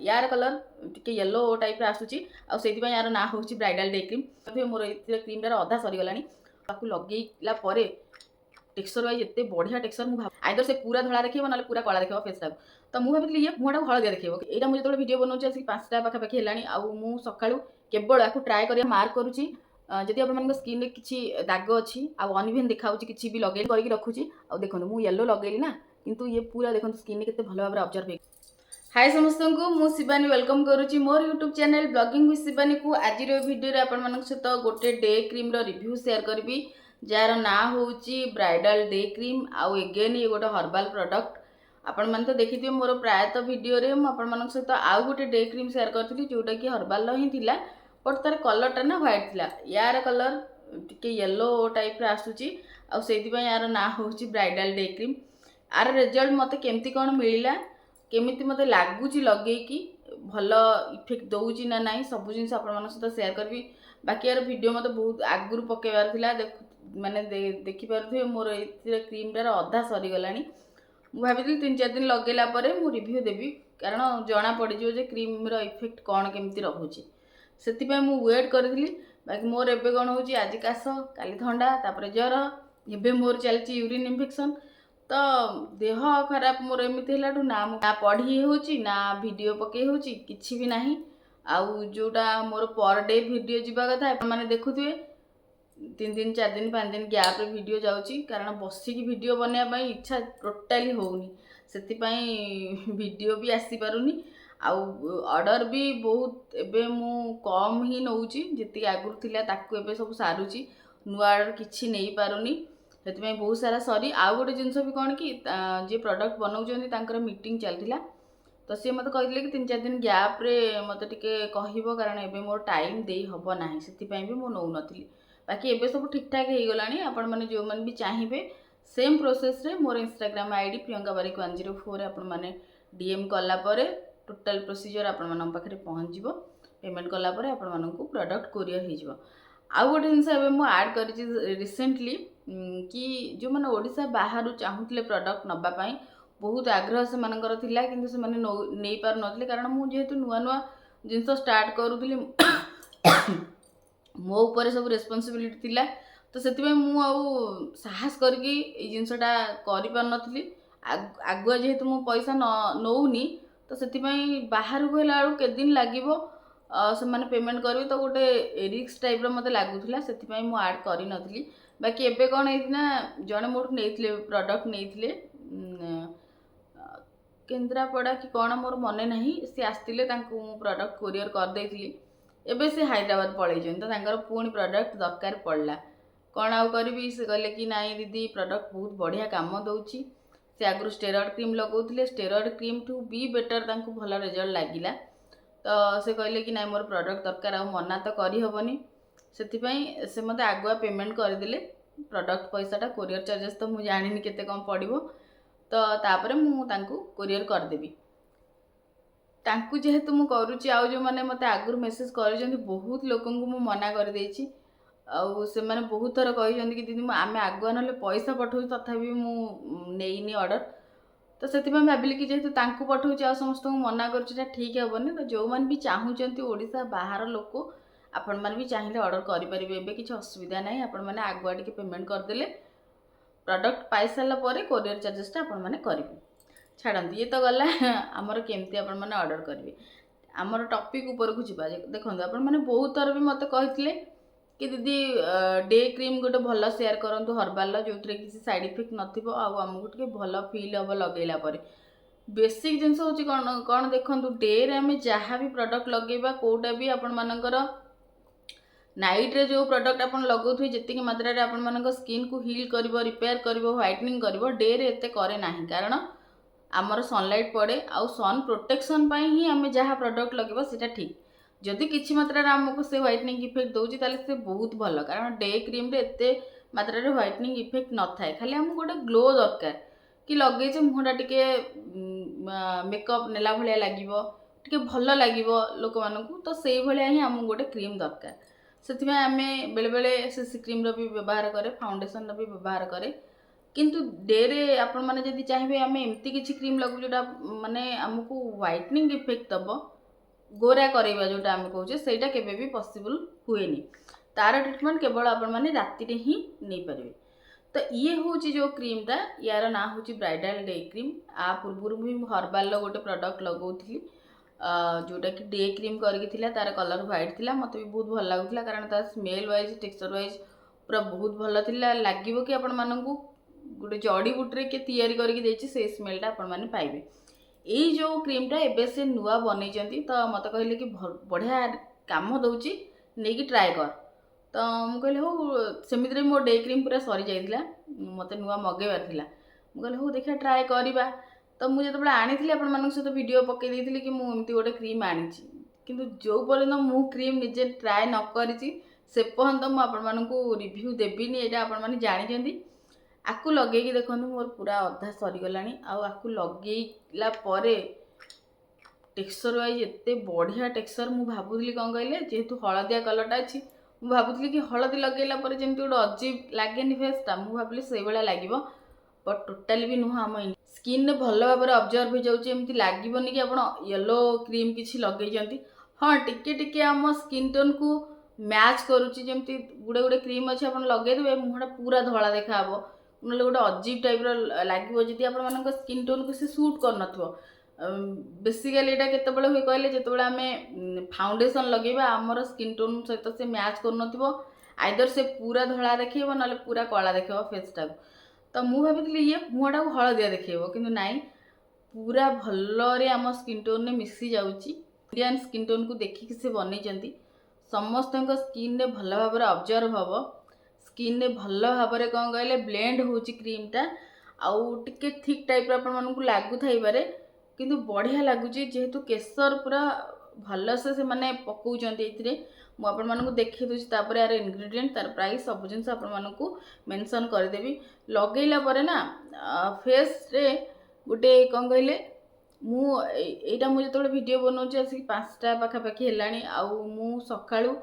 यार कलर टिके yellow type आसूची आ सेति यार ना हूँ ब्राइडल डे क्रीम मोर ये क्रीमटार अधा सरीगला लगेला टेक्सचर वाइज एत बढ़िया टेक्सचर मुझे आइदर से पूरा धड़ा देखिए ना पूरा कला देखिए फेसटा तो मुझे भाई ये मुँह हलदिया देखिए यहाँ मुझे जो भिडियो बनाऊँ आसिक 5टा पाखापाखि है आउ सका केवल आपको ट्राए कर मार्क करुच्ची जदि आप स्किन किसी दाग अच्छी आउ अनइवन देखा कि भी लगे करके रखुची आ देखो मुझे येलो लगेली ना किंतु ये पूरा देखो स्किन के भल भाव ऑब्जर्व। हाय समस्त को मु शिवानी वेलकम करुच्ची मोर YouTube channel blogging with Shivani को आज वीडियो आपण मान सहित गोटे डे क्रीम रिव्यू शेयर करी जार ना हूँ ब्राइडल डे क्रीम आउ एगेन ये गोटे हर्बाल प्रोडक्ट आपण मैंने तो देखिए मोर प्रायतः वीडियो रे आपण सहित आउ गोटे डे क्रीम शेयर करी जोटा कि हर्बाल ही थिला बट तार कलरटा ना व्हाइट थिला यार कलर टिके येलो टाइप आसूची आ सेति यार ना हूँ ब्राइडल डे क्रीम आर रिजल्ट मते केमती कौन मिलला केमिति मते लागुच लगे कि भल इफेक्ट दौची ना ना सब जिन सहित शेयर करी बाकी यार वीडियो मते बहुत आगुरी पकेबार थिला माने देखिपे मोर ये क्रीमटार अधा सरीगला मुझे भाई 3-4 दिन लगेला मु रिव्यू देवी कारण जना पड़ जे क्रीम इफेक्ट कौन केमती रोचे से मु वेट करी बाकी मोर एबे कौन हो आज काश काली थंडा तापर ज्वर एबे मोर चलती यूरिन इन्फेक्शन तो देह खराब मोर एमती ना पढ़ी हो ना वीडियो पकई हो कि भी ना आउ जोटा मोर पर डे वीडियो जावा कथा मैंने देखुए 3 दिन 4 दिन 5 दिन गैप रे वीडियो जाऊँगी कारण बसिकी वीडियो बनाई इच्छा टोटाली होनी से वीडियो भी आसी पारुनी आउ ऑर्डर भी बहुत एबे मु कम ही नौची जी आगुरी थिला ताकू एबे सब सारुची नुआ ऑर्डर किछि नहीं पारुनी से बहुत सारा सरी आउ गोटे जिनस भी कौन कि जे प्रोडक्ट बनाऊँ मीटिंग चलता तो सी मत कहते कि 3-4 दिन गैप रे मत टिके कहबो कारण एबे मोर टाइम दे हबो नाही सेति पई भी मु नौ नथली बाकी एबे सब ठीक ठाक हो गलानी आपण माने जो मन भी चाहिए सेम प्रोसेस रे मोर इंस्टाग्राम आईडी प्रियंका बारिक 104 आपण माने डीएम कला परे टोटल प्रोसीजर आपण मानन पाखरे पहुंच जिवो पेमेंट कला परे आपण मानन को प्रोडक्ट कोरियर हो जिवो आउ गोटे जिनस एबे मु ऐड करिछि रिसेंटली कि जो माने ओडिसा बाहरु चाहुतले प्रोडक्ट नबा पई बहुत आग्रह से मानकर थिला किंतु से माने नै पार नथले कारण मु जेहेतु नुआ नुआ जिनस स्टार्ट करूथली मो ऊपर सब रेस्पॉन्सिबिलिटी थिला तो से साहस करके जिनसटा करी आगुआ जेहेतु मो पैसा नौनी तो से बाहर को है के दिन लगे से माने पेमेंट करी तो गोटे रिस्क टाइप मत लगुला से ऐड कर नी बाकी एबे कौन है जड़े मोट नहीं प्रोडक्ट नहीं केन्द्रापड़ा कि कौन मोर मन ना सी आसते प्रोडक्ट कोरियर करदे एबे से हैदराबाद पलैन तो पुणी प्रोडक्ट दरकार पड़ला कौन आउ करी से कहले कि नाई दीदी प्रोडक्ट बहुत बढ़िया काम दौची से आगु स्टेरॉइड क्रीम लगौले स्टेरॉइड क्रीम ठू भी बेटर तांको भल रिजल्ट लगिला तो से कहले कि नाई मोर प्रोडक्ट दरकार आ मना तो करहबनी से मत आगुआ पेमेंट करदे प्रोडक्ट पैसाटा कोरियर चार्जेस तो मुझे जानी केते कम पड़ो तो तापर मुझे कोरियर करदेवी तांकु जेहेतु मु करूची आउ जो माने मते आगुर मेसेज कर बहुत लोकन को मु मना कर देछि आउ से माने बहुत थर कहि कि दीदी आमे आगुआ नले पैसा पठाऊ तथापि मु नेइनी ऑर्डर तो से भाविली कि जेहेतु तांकु पठाऊची आ समस्त को मना करूची ठीक हेबनी तो जो माने भी चाहूचंती ओडिसा बाहर लोक आपण माने भी चाहिए ऑर्डर करि परिबे एबे किछ असुविधा नाही आपण माने आगुआ टिके पेमेंट कर देले प्रोडक्ट पाई सारा पर कोरियर चार्जेसटा आपण माने करिवे छाड़ती ये तो गला आमर केमती आपण माने ऑर्डर करेंगे आमर टॉपिक ऊपर को जीवा देखो आपण माने बहुत थर भी मत कहते कि दीदी डे क्रीम गोटे भल शेयर करूँ हर्बाल जो किसी साइड इफेक्ट नथिबो आमको टे भल फील हम लगेला बेसिक जिनस हूँ कौन कौन देखो डे रे आम जहाँ भी प्रोडक्ट लगेबा कोटा भी आपण मानकर नाइट रे जो प्रोडक्ट आप लगौथे जी मात्रा रे आपण मानक स्किन को हील कर रिपेयर कर व्हाइटनिंग कर डे रे एते करे नाही कारण आमर सनलाइट पड़े आउ सन प्रोटेक्शन ही आम जहाँ प्रोडक्ट लगे सीटा ठीक जदि किसी मात्रा आमको से व्हाइटनिंग इफेक्ट दौर से बहुत भल कारण डे क्रीम रे एते मात्रा व्हाइटनिंग इफेक्ट न थाए खाली आमको गोटे ग्लो दरकार कि लगे मुहटा टिके मेकअप नेला भाया लगे टे भल लगे लोक मानू तो से भाया ही आमको गोटे क्रीम दरकार से आम बेले बेले से क्रीम भी व्यवहार करे फाउंडेशन भी व्यवहार करे किंतु डे रे आपण माने जदि चाहिए आम एमती किसी क्रीम लगू जोटा माने आमको व्हाइटनिंग इफेक्ट दब गोरा करवा जोटा आम कहे सहीटा केवे भी पॉसिबल हुए तार ट्रिटमेंट केवल आपण माने राति रे ही नहीं पारे। तो ये हूँ जो क्रीमटा यार ना हूँ ब्राइडल डे क्रीम। आ पूर्व भी हर्बाल गोटे प्रोडक्ट लगौली जोटा कि डे क्रीम करके तार कलर व्हाइट थिला मत भी बहुत भल लगुला कारण तार स्मेल वाइज टेक्सचर वाइज पूरा बहुत भल थिला लगे कि आपण मानू गोटे जड़ी बुटी के तैयारी करके से स्मेलटा आपण मैंने पाइबे। यही जो क्रीमटा एबे से नुआ बनई तो मत कहले कि बढ़िया काम दौची नहीं कि ट्राए कर तो मुझे कहली हो सेमिति मो डे क्रीम पूरा सरी जाइला मत नुआ मगेबार थिला मुझे हो देखा ट्राए करवा तो मुझे जो आनी आपण मान सहित वीडियो पकई देती कि मुझे गोटे क्रीम आनी किंतु जो पर्यटन मु क्रीम निजे ट्राए न करी से पर्यटन मुझे रिव्यू देविनी यहाँ आपण मैंने जानते आकु लगे देखो मोर पूरा अधा सरीगला आकु लगेला टेक्सचर वाइज एत बढ़िया टेक्सचर मुझे भावुली कौन कहले जेहेतु हलदिया कलरटा अच्छी मुझे भावुली कि हलदी लगेला जमी गोटे अजीब लगे फेसटा मुझे भाविली से भाया लगे बट टोटाली भी नुह आम स्किन ने भल भाव में ऑब्जर्व हो जाती लगभग कि आप येलो क्रीम किसी लगे हाँ टिके टिके आम स्किन टोन को मैच करुच्ची जमी गुड़े गुड़े क्रीम अच्छे आप लगेदे मुहटा पूरा धला देखा ना गोटे अजीब टाइप लगे जी आप स्किन टोन को सूट कर बेसिकाली यहाँ केत हुए कहले जो आम फाउंडेसन लगेगा आमर स्किन टोन सहित से मैच कर आइदर से पूरा धला देखा ना पूरा कला देखा फेसटा तो मुझे भाई ये मुहटा को हलदिया देखो कि नाई पूरा भल आम स्किन टोन में मिसी जाऊँगी इंडियन स्किन टोन को देखिक से बनई समस्त स्किन ने भल भाव में ऑब्जर्व हम स्किन ने भल भाव में कौन कहले ब्लेंड हो क्रीमटा आउ टिके थिक टाइप लगू थाईपे किंतु बढ़िया लगुच जेहेतु केसर पूरा भलसे से माने पकाउछन्ती एथिरे मु आपण मानकु देखि दूची तापर यार इंग्रेडिएंट तार प्राइस सब जिनस आपण मानकु मेंशन कर देबी लगेला परे ना फेस रे गोटे कौन कहले मु एटा मु जतोले वीडियो बनाउची आसी 5टा पाखा पाखी हेलानी आउ मु सकाळू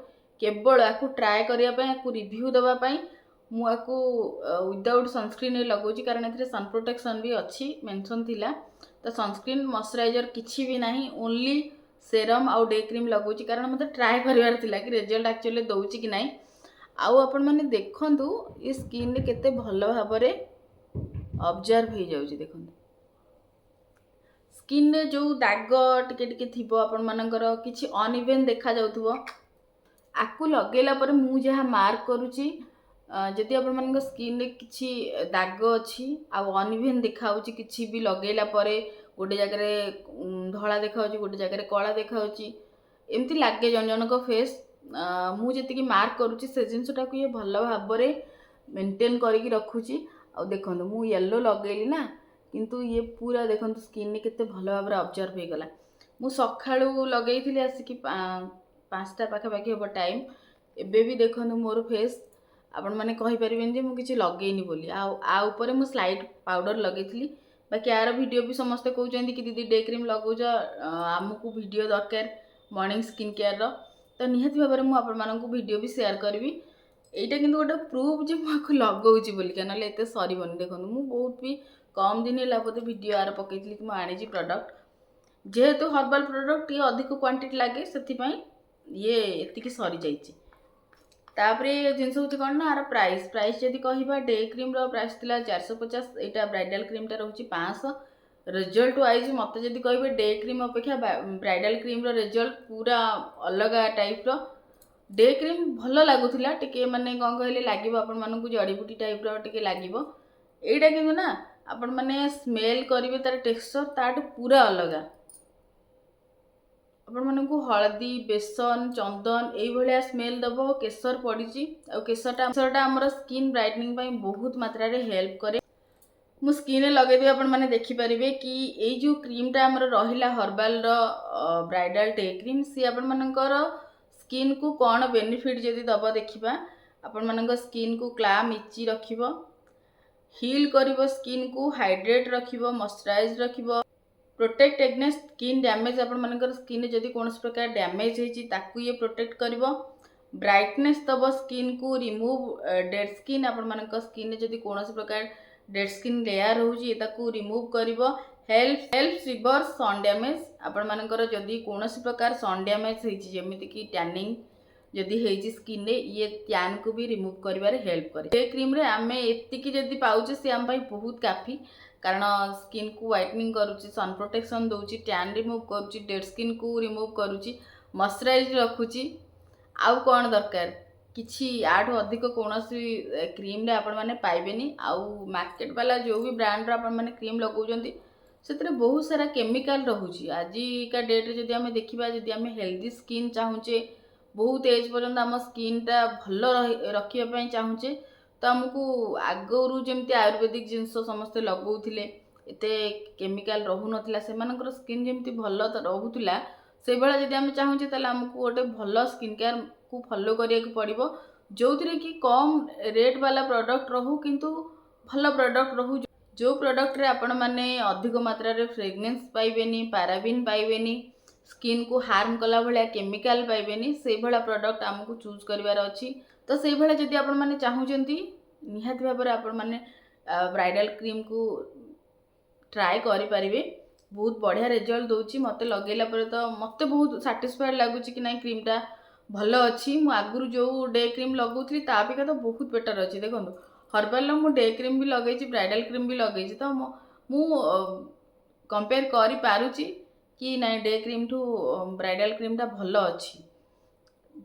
केवल आकु ट्राए करिया पय आकु रिव्यू देबा पय मु आकु विदाउट सनस्क्रीन लगाउची कारण एथिरे सन प्रोटेक्शन भी अच्छी मेंशन थिला तो सनस्क्रीन मॉइस्चराइजर किसी भी नहीं ओनली सेरम आउ डे क्रीम लगौची कारण मतलब ट्राए करार थिला कि रिजल्ट एक्चुअली दौची कि नहीं आउ आपण माने देखंतु ये स्किन ने केते भल भाव में ऑब्जर्व हो जाउची देखंतु स्किन ने जो दाग टिके टिके थिबो आपण मानकर किछि अनइवन देखा जाउथबो आकु लगेला पर मु जहा मार्क करूची जदि आपण मानक स्किन रे किछि दाग अच्छी आउ अनइवन देखाउची किछि भी लगेला परे गोटे जगह धला देखाउची गोटे जगह कला देखाउची एमती लागे जन जनक फेस मु जति मार्क करूची से जिनसटा को ये भल भाव में मेंटेन करके रखुची आ देखंतु मु येलो लगेली ना किंतु ये पूरा देखंतु स्किन ने केते भल भाव में ऑब्जर्व हो गला मु सखाळू लगेइथिली आसिकी 5टा पाखा पाखी हम टाइम एबे भी देखंतु मोर फेस आपण मैंने कहीपर जे मुझे लगेनी बोली आ ऊपर मु स्लाइड पाउडर लगेली बाकी यार वीडियो भी समस्ते कहते कि दीदी डे क्रीम लगौच आमको वीडियो दरकार मॉर्निंग स्किन केयर तो निहाती भाव में आपण वीडियो भी शेयर करी यहाँ कि गोटे प्रूफ जो मुझे लगौची बोलिका ना एत सरबनी देखो मुझे बहुत भी कम दिन है बोधे वीडियो यार पकई कि मुझे आनी प्रोडक्ट जेहेतु हर्बाल प्रोडक्ट ये अधिक क्वांटिटी लगे से ये एति सरी जाइए तापरे जिनस हूँ कौन ना आर प्राइस प्राइस जदि कह डे क्रीम प्राइस थी 450 यहाँ ब्राइडल क्रीमटा रोचे 500 रिजल्ट वाइज मत जदि कहे डे क्रीम अपेक्षा ब्राइडल क्रीम रिजल्ट पूरा अलग टाइप डे क्रीम भल लगुला टिके माने कौन कहले लगे आपण मानक जड़ीबूटी टाइप टिके लगे यहाँ कि ना आपण मैंने स्मेल करेंगे तार टेक्सचर ताठू पूरा अलग आपण मानकु हलदी बेसन चंदन ये स्मेल दब केसर पड़ी केसरटा आमर स्किन ब्राइटनिंग बहुत मात्रा रे हेल्प करे मु स्किन लगे आपण मैंने देखिपारे कि ये जो क्रीमटा आमर रहिला हर्बाल ब्राइडल डे क्रीम सी आपण मानकर स्किन को कौन बेनिफिट जदि दब देखा आपण मानक स्किन को क्लाम इची रखिबो हील करिवो स्किन को हाइड्रेट रखिबो मॉइस्चराइज रखिबो प्रोटेक्ट एग्नेस्ट स्किन डैमेज आपण मानकर स्किन जदि कौन प्रकार डैमेज होती ताकू ये प्रोटेक्ट करिवो ब्राइटनेस दब स्किन को रिमूव डेड स्किन आपण मानक स्किन जदि कौन प्रकार डेड स्किन लेयर रोचे ताकू रिमूव करिवो हेल्प रिवर्स सन डैमेज आपण मानकर जदि कोनोसी प्रकार सन डैमेज होईची जेमिति कि टैनिंग जदि होईची स्किन रे ये टैन को भी रिमूव करिवारे हेल्प करे। डे क्रीम रे आमे एतिकी जदि पाउचे से आम पई बहुत काफी कारण स्किन को व्हाइटनिंग करूची सन प्रोटेक्शन दउची टैन रिमूव करूची डेड स्किन को रिमूव करूची मॉइस्चराइज रखुची आउ कौन दरकार किछि आठु अधिक कोनोसी क्रीम रे आपण माने पाइबेनी आउ मार्केट वाला जो भी ब्रांड रो आपण माने क्रीम लगाउजंती सेतरे बहुत सारा केमिकल रहुची। आज का डेट रे जदि आमे देखिबा जदि आमे हेल्दी स्किन चाहूचे बहुत एज पर्यंत आम स्किन टा भल रखिया पई चाहूचे तो आमको आगरू जमती आयुर्वेदिक जिनस समस्ते लगाउथिले एते केमिकल रहू नथिला सेमानकर स्किन जमती भल रहुतला से बेला जदि आमे चाहूचे ताले आमको गोटे भल स्किन केयर को फॉलो करिया को पड़िबो जोथिरे कि कम रेट वाला प्रोडक्ट रहू किंतु भल प्रोडक्ट रहू जो प्रोडक्ट रे आपण माने अधिक मात्रा रे फ्रेग्रेंस पाइबेनी पैराबिन पाइबेनी स्किन को हार्म कला भलिया केमिकल पाइबेनी से भला प्रोडक्ट आमको चूज करिवार अछि। तो से भला जदि आपण माने चाहूचंती निहाती भाबरे आपण माने ब्राइडल क्रीम को ट्राई करि परिबे बहुत बढ़िया रिजल्ट दउची मते लगेला पर तो मते बहुत सैटिस्फाइड लागुची कि नहीं क्रीम टा भल अच्छी मु आगुरु जो डे क्रीम लगाउथली ता अपेक्षा तो बहुत बेटर अच्छी देखो हर्बल मु डे क्रीम भी लगेची ब्राइडल क्रीम भी लगेची तो मु कंपेयर करि पारुची कि नहीं डे क्रीम ठू ब्राइडल क्रीम टा भल अच्छी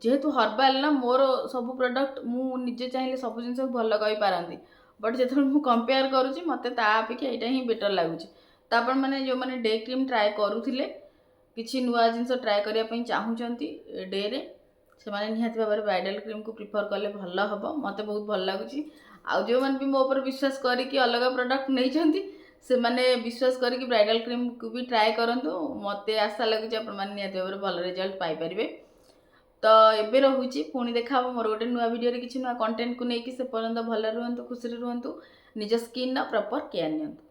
जेहेतु हर्बल ना मोर सब प्रोडक्ट मु निजे चाहिए सब जिनस भल कहि पारंती बट जेत मु कंपेयर करूची मते ता अपेक्षा एटा ही बेटर लागुची। तो आपण माने जो माने डे क्रीम ट्राई करूथिले किछि नुआ जिनस ट्राई करिया पई चाहूचंती डे रे से माने निहाती भाबरे ब्राइडल क्रीम को प्रिफर कले भल हबो मते बहुत भल लागुची। आ जो माने भी मो ऊपर विश्वास करी कि अलग प्रोडक्ट नै छंती से माने विश्वास करी कि ब्राइडल क्रीम को भी ट्राई करंतु मते आशा लागुची आपण माने निहाती भाबरे भल रिजल्ट पाई परिबे। तो एबे रहुची पुणी देखा मोर गोटे नुआ वीडियो रे किछि नुआ कंटेंट को नेकी से पर्यंत भल रुहंतु खुशी रुहंतु निज स्किन ना प्रॉपर केयर नियंतु।